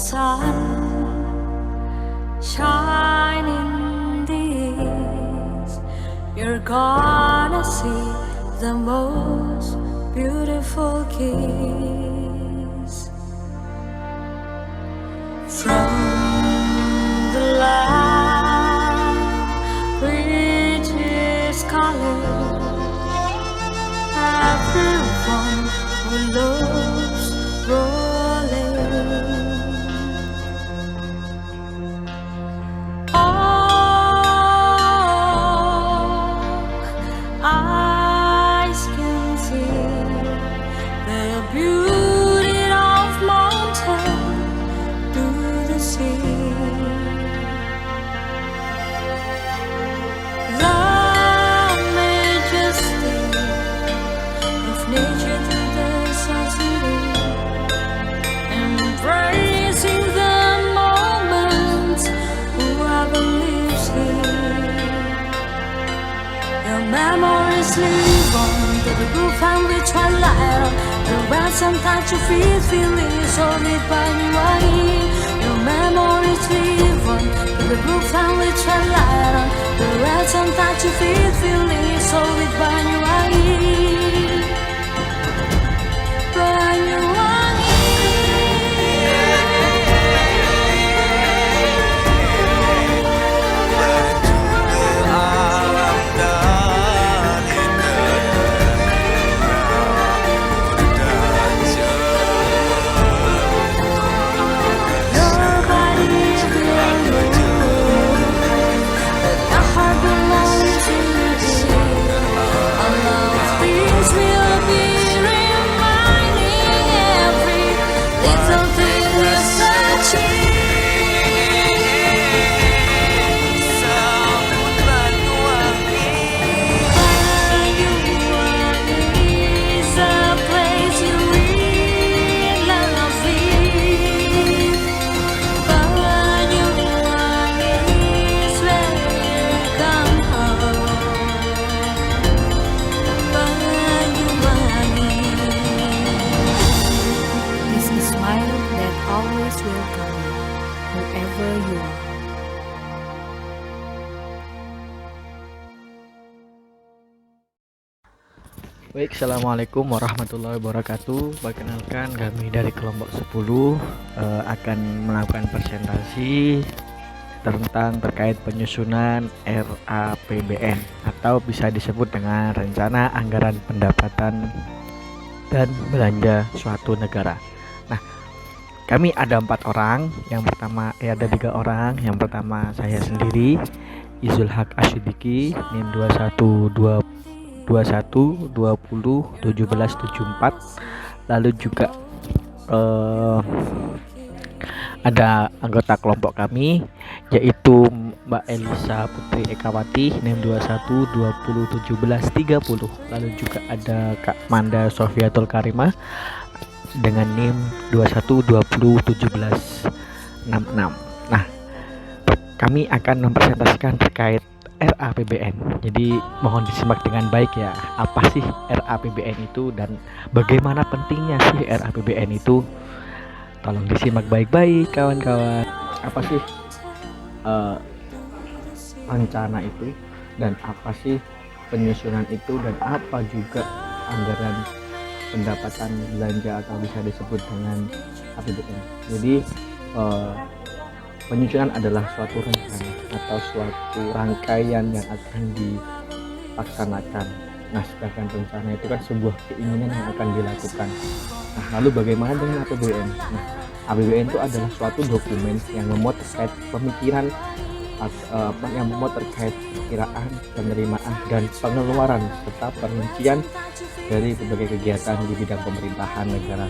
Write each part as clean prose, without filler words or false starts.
sun shine in the east, you're gonna see the most beautiful kiss from the land which is calling everyone who loves rolling. Eyes can see the beauty of mountain to the sea, the majesty of nature to the sunset, embracing the moment whoever lives here. Your memories live on to the roof and the twilight. The ransom that you feel is only by you are here. Your memories live on to the roof and the twilight. The ransom that you feel is only by you are here. By you are Baik, assalamualaikum warahmatullahi wabarakatuh. Perkenalkan, kami dari kelompok 10 akan melakukan presentasi tentang terkait penyusunan RAPBN atau bisa disebut dengan Rencana Anggaran Pendapatan dan Belanja Suatu Negara. Nah, kami ada 4 orang. Yang pertama, ada 3 orang. Yang pertama saya sendiri, Izul Haq Asyidiki, NIM 21 20 17 74. Lalu juga ada anggota kelompok kami yaitu Mbak Elisa Putri Ekawati, NIM 21 20 17 30. Lalu juga ada Kak Manda Sofiatul Karimah dengan NIM 21 20 17 66. Nah, kami akan mempresentasikan terkait RAPBN. Jadi mohon disimak dengan baik ya. Apa sih RAPBN itu dan bagaimana pentingnya sih RAPBN itu? Tolong disimak baik-baik kawan-kawan. Apa sih rencana itu dan apa sih penyusunan itu dan apa juga anggaran pendapatan belanja atau bisa disebut dengan APBN. Jadi penyusunan adalah suatu rencana atau suatu rangkaian yang akan dilaksanakan. Nah, sedangkan rencana itu kan sebuah keinginan yang akan dilakukan. Nah, lalu bagaimana dengan APBN? Nah, APBN itu adalah suatu dokumen yang memuat terkait pemikiran yang memuat terkait perkiraan, penerimaan, dan pengeluaran serta perincian dari berbagai kegiatan di bidang pemerintahan negara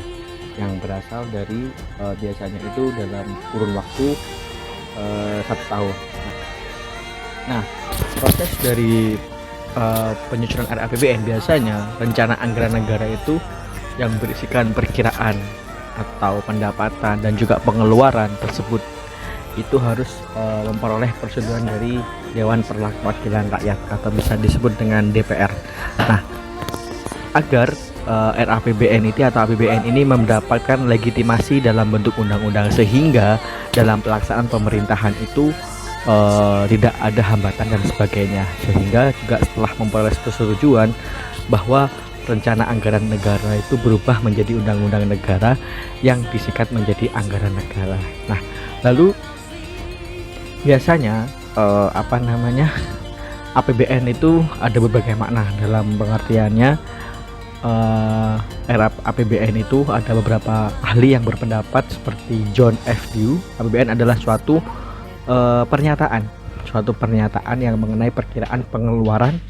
yang berasal dari biasanya itu dalam kurun waktu 1 tahun. Nah, proses dari penyusunan RAPBN biasanya rencana anggaran negara itu yang berisikan perkiraan atau pendapatan dan juga pengeluaran tersebut itu harus memperoleh persetujuan dari Dewan Perwakilan Rakyat atau bisa disebut dengan DPR. Nah, agar RAPBN itu atau APBN ini mendapatkan legitimasi dalam bentuk undang-undang, sehingga dalam pelaksanaan pemerintahan itu tidak ada hambatan dan sebagainya, sehingga juga setelah memperoleh persetujuan bahwa rencana anggaran negara itu berubah menjadi undang-undang negara yang disingkat menjadi anggaran negara. Nah, lalu biasanya APBN itu ada berbagai makna dalam pengertiannya. APBN itu ada beberapa ahli yang berpendapat seperti John F. Dew. APBN adalah suatu pernyataan yang mengenai perkiraan pengeluaran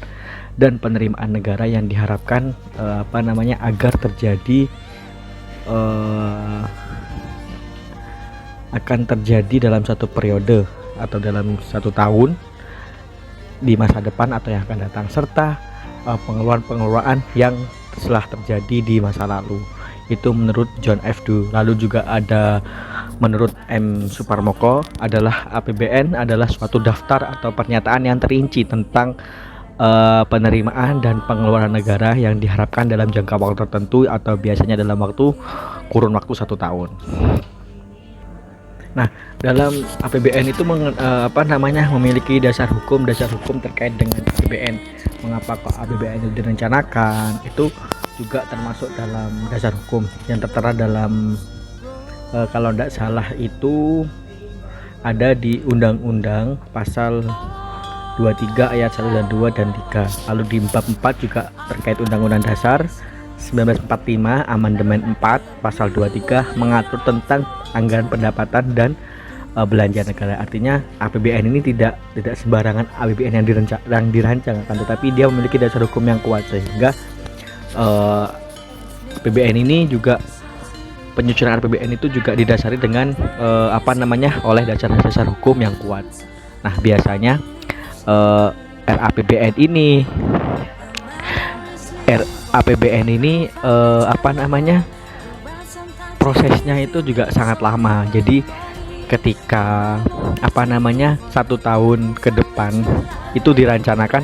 dan penerimaan negara yang diharapkan agar terjadi akan terjadi dalam satu periode atau dalam satu tahun di masa depan atau yang akan datang, serta pengeluaran yang telah terjadi di masa lalu. Itu menurut John F. Dew. Lalu juga ada menurut M. Suparmoko, adalah APBN adalah suatu daftar atau pernyataan yang terinci tentang penerimaan dan pengeluaran negara yang diharapkan dalam jangka waktu tertentu atau biasanya dalam kurun waktu 1 tahun. Nah, dalam APBN itu memiliki dasar hukum terkait dengan APBN. Mengapa kok APBN itu direncanakan? Itu juga termasuk dalam dasar hukum yang tertera dalam kalau tidak salah itu ada di Undang-Undang pasal 23 ayat 1 dan 2 dan 3. Lalu di bab 4 juga terkait Undang-Undang Dasar 1945 Amandemen 4 pasal 23 mengatur tentang anggaran pendapatan dan belanja negara. Artinya APBN ini tidak sembarangan APBN yang dirancang, akan tetapi dia memiliki dasar hukum yang kuat, sehingga APBN ini juga penyusunan APBN itu juga didasari dengan oleh dasar hukum yang kuat. Nah, biasanya RAPBN ini prosesnya itu juga sangat lama. Jadi ketika 1 tahun ke depan itu dirancanakan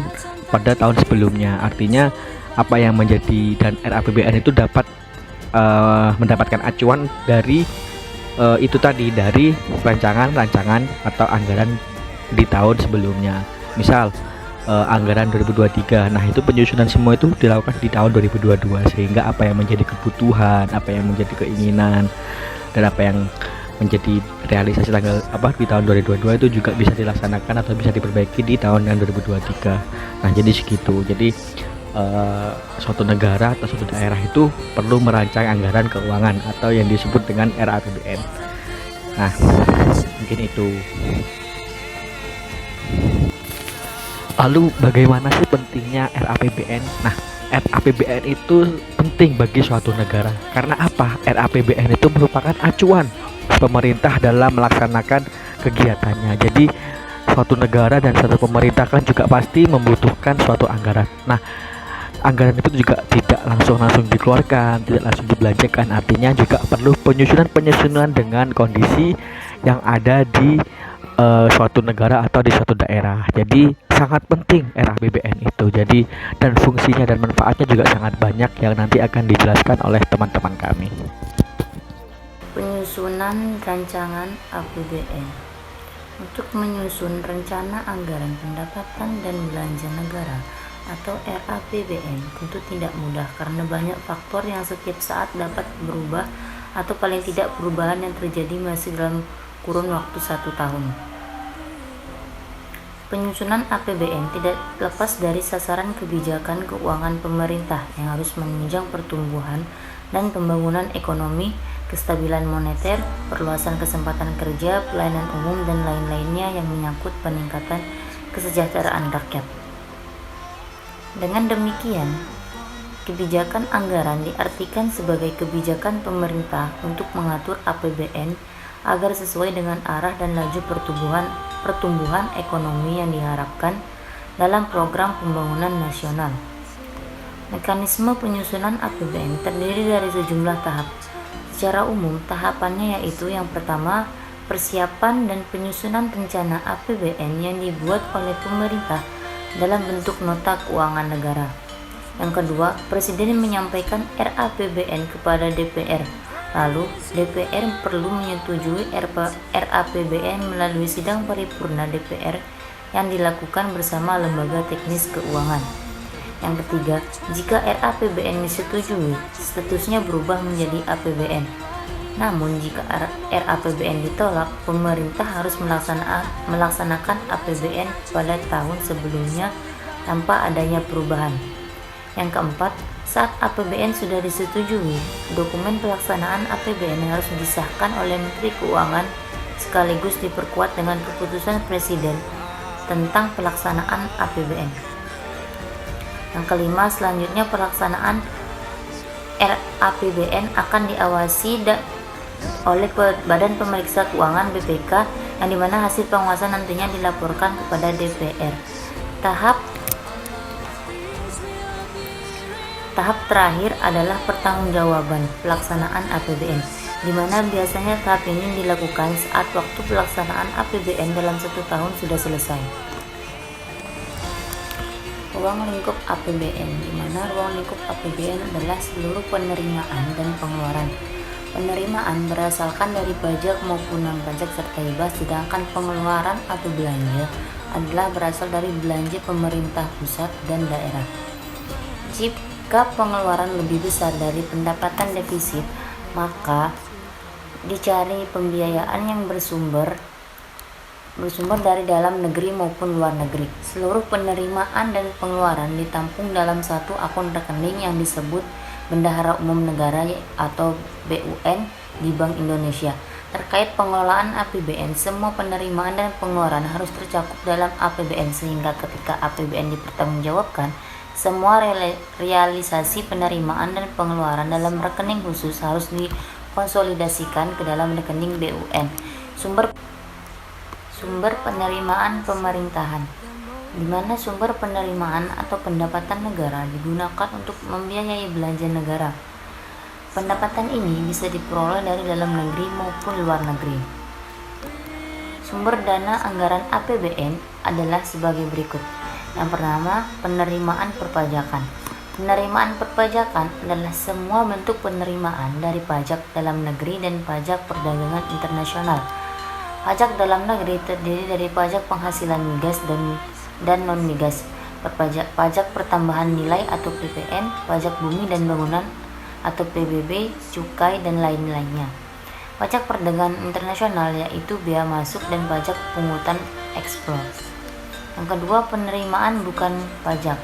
pada tahun sebelumnya. Artinya apa yang menjadi dan RAPBN itu dapat mendapatkan acuan dari itu tadi, dari rancangan atau anggaran di tahun sebelumnya. Misal anggaran 2023. Nah, itu penyusunan semua itu dilakukan di tahun 2022, sehingga apa yang menjadi kebutuhan, apa yang menjadi keinginan, dan apa yang menjadi realisasi di tahun 2022 itu juga bisa dilaksanakan atau bisa diperbaiki di tahun 2023. Nah, jadi segitu. Jadi suatu negara atau suatu daerah itu perlu merancang anggaran keuangan atau yang disebut dengan RAPBN. Nah, mungkin itu. Lalu bagaimana sih pentingnya RAPBN? Nah, RAPBN itu penting bagi suatu negara. Karena apa? RAPBN itu merupakan acuan pemerintah dalam melaksanakan kegiatannya. Jadi suatu negara dan suatu pemerintah kan juga pasti membutuhkan suatu anggaran. Nah, anggaran itu juga tidak langsung dikeluarkan, tidak langsung dibelanjakan. Artinya juga perlu penyusunan dengan kondisi yang ada di suatu negara atau di suatu daerah. Jadi sangat penting RAPBN itu. Jadi dan fungsinya dan manfaatnya juga sangat banyak yang nanti akan dijelaskan oleh teman-teman kami. Penyusunan rancangan APBN. Untuk menyusun rencana anggaran pendapatan dan belanja negara atau RAPBN tentu tidak mudah karena banyak faktor yang setiap saat dapat berubah atau paling tidak perubahan yang terjadi masih dalam kurun waktu 1 tahun. Penyusunan APBN tidak lepas dari sasaran kebijakan keuangan pemerintah yang harus menunjang pertumbuhan dan pembangunan ekonomi, kestabilan moneter, perluasan kesempatan kerja, pelayanan umum, dan lain-lainnya yang menyangkut peningkatan kesejahteraan rakyat. Dengan demikian, kebijakan anggaran diartikan sebagai kebijakan pemerintah untuk mengatur APBN agar sesuai dengan arah dan laju pertumbuhan ekonomi yang diharapkan dalam program pembangunan nasional. Mekanisme penyusunan APBN terdiri dari sejumlah tahap. Secara umum, tahapannya yaitu yang pertama, persiapan dan penyusunan rencana APBN yang dibuat oleh pemerintah dalam bentuk nota keuangan negara. Yang kedua, Presiden menyampaikan RAPBN kepada DPR. Lalu, DPR perlu menyetujui RAPBN melalui sidang paripurna DPR yang dilakukan bersama lembaga teknis keuangan. Yang ketiga, jika RAPBN disetujui, statusnya berubah menjadi APBN. Namun, jika RAPBN ditolak, pemerintah harus melaksanakan APBN pada tahun sebelumnya tanpa adanya perubahan. Yang keempat, saat APBN sudah disetujui, dokumen pelaksanaan APBN harus disahkan oleh Menteri Keuangan sekaligus diperkuat dengan keputusan Presiden tentang pelaksanaan APBN. Yang kelima, selanjutnya pelaksanaan RAPBN akan diawasi oleh Badan Pemeriksa Keuangan (BPK) yang dimana hasil pengawasan nantinya dilaporkan kepada DPR. Tahap terakhir adalah pertanggungjawaban pelaksanaan APBN, di mana biasanya tahap ini dilakukan saat waktu pelaksanaan APBN dalam 1 tahun sudah selesai. Ruang lingkup APBN, di mana ruang lingkup APBN adalah seluruh penerimaan dan pengeluaran. Penerimaan berasalkan dari pajak maupun non-pajak serta hibah, sedangkan pengeluaran atau belanja adalah berasal dari belanja pemerintah pusat dan daerah. Jika pengeluaran lebih besar dari pendapatan defisit, maka dicari pembiayaan yang bersumber dari dalam negeri maupun luar negeri. Seluruh penerimaan dan pengeluaran ditampung dalam satu akun rekening yang disebut Bendahara Umum Negara atau BUN di Bank Indonesia. Terkait pengelolaan APBN, semua penerimaan dan pengeluaran harus tercakup dalam APBN sehingga ketika APBN dipertanggungjawabkan, semua realisasi penerimaan dan pengeluaran dalam rekening khusus harus dikonsolidasikan ke dalam rekening BUN. Sumber penerimaan pemerintahan, di mana sumber penerimaan atau pendapatan negara digunakan untuk membiayai belanja negara. Pendapatan ini bisa diperoleh dari dalam negeri maupun luar negeri. Sumber dana anggaran APBN adalah sebagai berikut. Yang pertama, penerimaan perpajakan. Penerimaan perpajakan adalah semua bentuk penerimaan dari pajak dalam negeri dan pajak perdagangan internasional. Pajak dalam negeri terdiri dari pajak penghasilan migas dan non-migas, pajak pertambahan nilai atau PPN, pajak bumi dan bangunan atau PBB, cukai, dan lain-lainnya. Pajak perdagangan internasional yaitu bea masuk dan pajak pungutan ekspor. Yang kedua, penerimaan bukan pajak,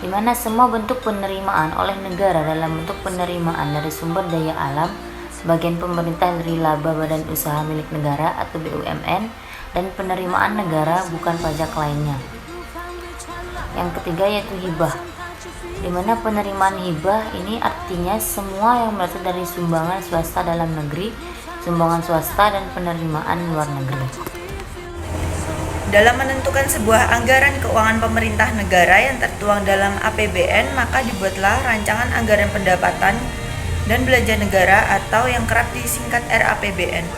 di mana semua bentuk penerimaan oleh negara dalam bentuk penerimaan dari sumber daya alam, sebagian pemerintah dari laba badan usaha milik negara atau BUMN, dan penerimaan negara bukan pajak lainnya. Yang ketiga yaitu hibah, di mana penerimaan hibah ini artinya semua yang berasal dari sumbangan swasta dalam negeri, sumbangan swasta, dan penerimaan luar negeri. Dalam menentukan sebuah anggaran keuangan pemerintah negara yang tertuang dalam APBN, maka dibuatlah rancangan anggaran pendapatan dan belanja negara atau yang kerap disingkat RAPBN.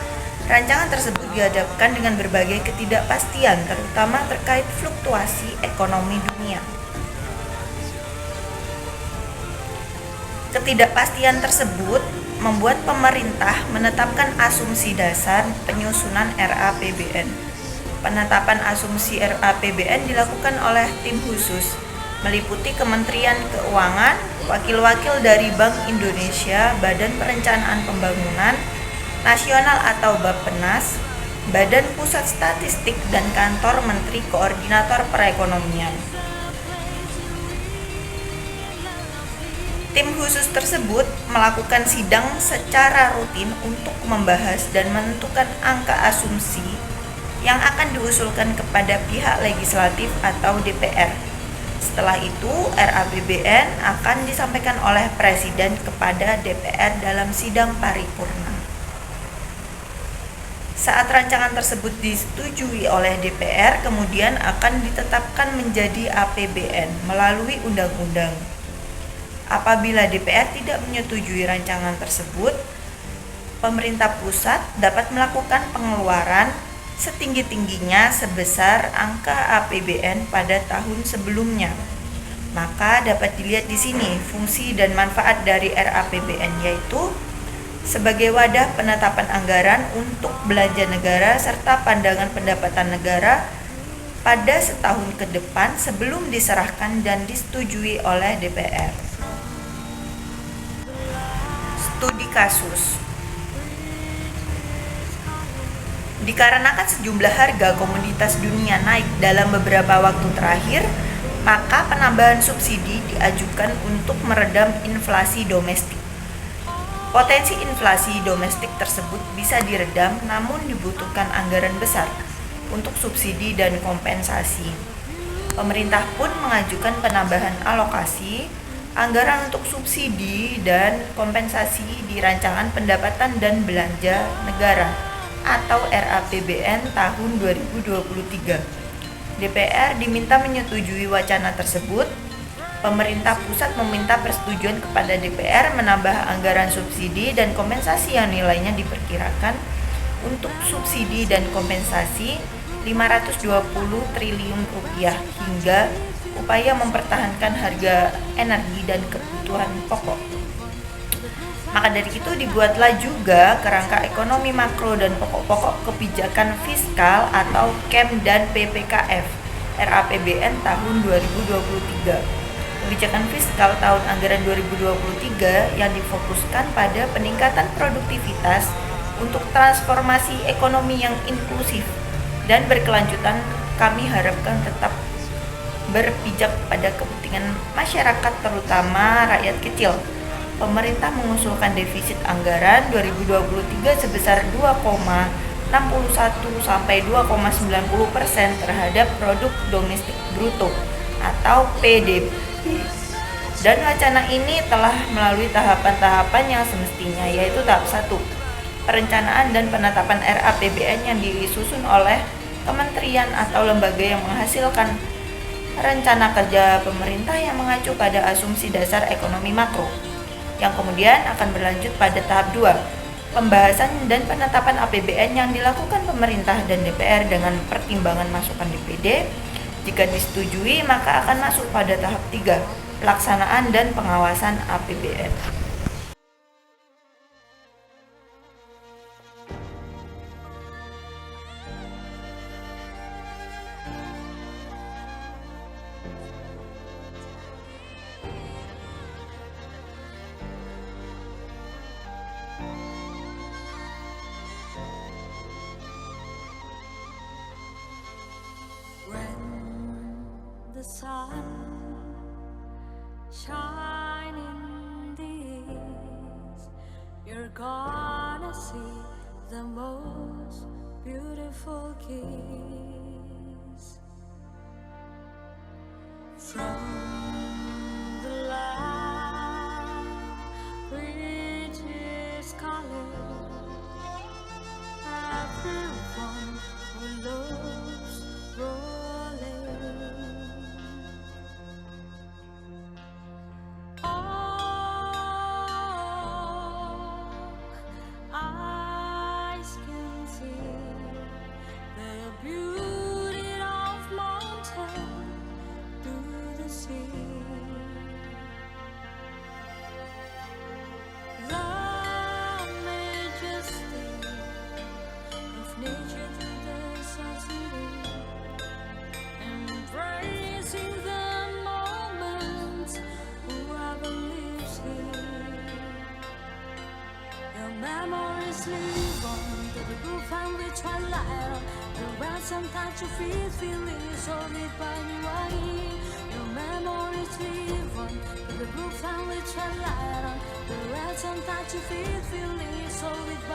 Rancangan tersebut dihadapkan dengan berbagai ketidakpastian, terutama terkait fluktuasi ekonomi dunia. Ketidakpastian tersebut membuat pemerintah menetapkan asumsi dasar penyusunan RAPBN. Penetapan asumsi RAPBN dilakukan oleh tim khusus, meliputi Kementerian Keuangan, wakil-wakil dari Bank Indonesia, Badan Perencanaan Pembangunan Nasional atau Bappenas, Badan Pusat Statistik, dan Kantor Menteri Koordinator Perekonomian. Tim khusus tersebut melakukan sidang secara rutin untuk membahas dan menentukan angka asumsi yang akan diusulkan kepada pihak legislatif atau DPR. Setelah itu, RAPBN akan disampaikan oleh Presiden kepada DPR dalam sidang paripurna. Saat rancangan tersebut disetujui oleh DPR, kemudian akan ditetapkan menjadi APBN melalui undang-undang. Apabila DPR tidak menyetujui rancangan tersebut, pemerintah pusat dapat melakukan pengeluaran setinggi-tingginya sebesar angka APBN pada tahun sebelumnya. Maka dapat dilihat di sini fungsi dan manfaat dari RAPBN, yaitu sebagai wadah penetapan anggaran untuk belanja negara serta pandangan pendapatan negara pada setahun ke depan sebelum diserahkan dan disetujui oleh DPR. Studi kasus. Dikarenakan sejumlah harga komoditas dunia naik dalam beberapa waktu terakhir, maka penambahan subsidi diajukan untuk meredam inflasi domestik. Potensi inflasi domestik tersebut bisa diredam, namun dibutuhkan anggaran besar untuk subsidi dan kompensasi. Pemerintah pun mengajukan penambahan alokasi anggaran untuk subsidi dan kompensasi di Rancangan Pendapatan dan Belanja Negara atau RAPBN tahun 2023. DPR diminta menyetujui wacana tersebut. Pemerintah pusat meminta persetujuan kepada DPR menambah anggaran subsidi dan kompensasi yang nilainya diperkirakan untuk subsidi dan kompensasi 520 triliun rupiah hingga upaya mempertahankan harga energi dan kebutuhan pokok. Maka dari itu dibuatlah juga kerangka ekonomi makro dan pokok-pokok kebijakan fiskal atau KEM dan PPKF RAPBN tahun 2023. Kebijakan fiskal tahun anggaran 2023 yang difokuskan pada peningkatan produktivitas untuk transformasi ekonomi yang inklusif dan berkelanjutan, kami harapkan tetap berpijak pada kepentingan masyarakat terutama rakyat kecil. Pemerintah mengusulkan defisit anggaran 2023 sebesar 2,61 sampai 2,90% terhadap produk domestik bruto atau PDB. Dan wacana ini telah melalui tahapan-tahapan yang semestinya, yaitu tahap 1, perencanaan dan penetapan RAPBN yang disusun oleh kementerian atau lembaga yang menghasilkan rencana kerja pemerintah yang mengacu pada asumsi dasar ekonomi makro, yang kemudian akan berlanjut pada tahap 2, pembahasan dan penetapan APBN yang dilakukan pemerintah dan DPR dengan pertimbangan masukan DPD. Jika disetujui, maka akan masuk pada tahap 3, pelaksanaan dan pengawasan APBN. The sun shine in the east, you're gonna see the most beautiful kiss from the land which is calling everyone who loves rolling. Memories live on to the roof and we twilight. The ransom that you feel is only by you are here. Your memories live on to the roof and we twilight. The ransom that you feel is only by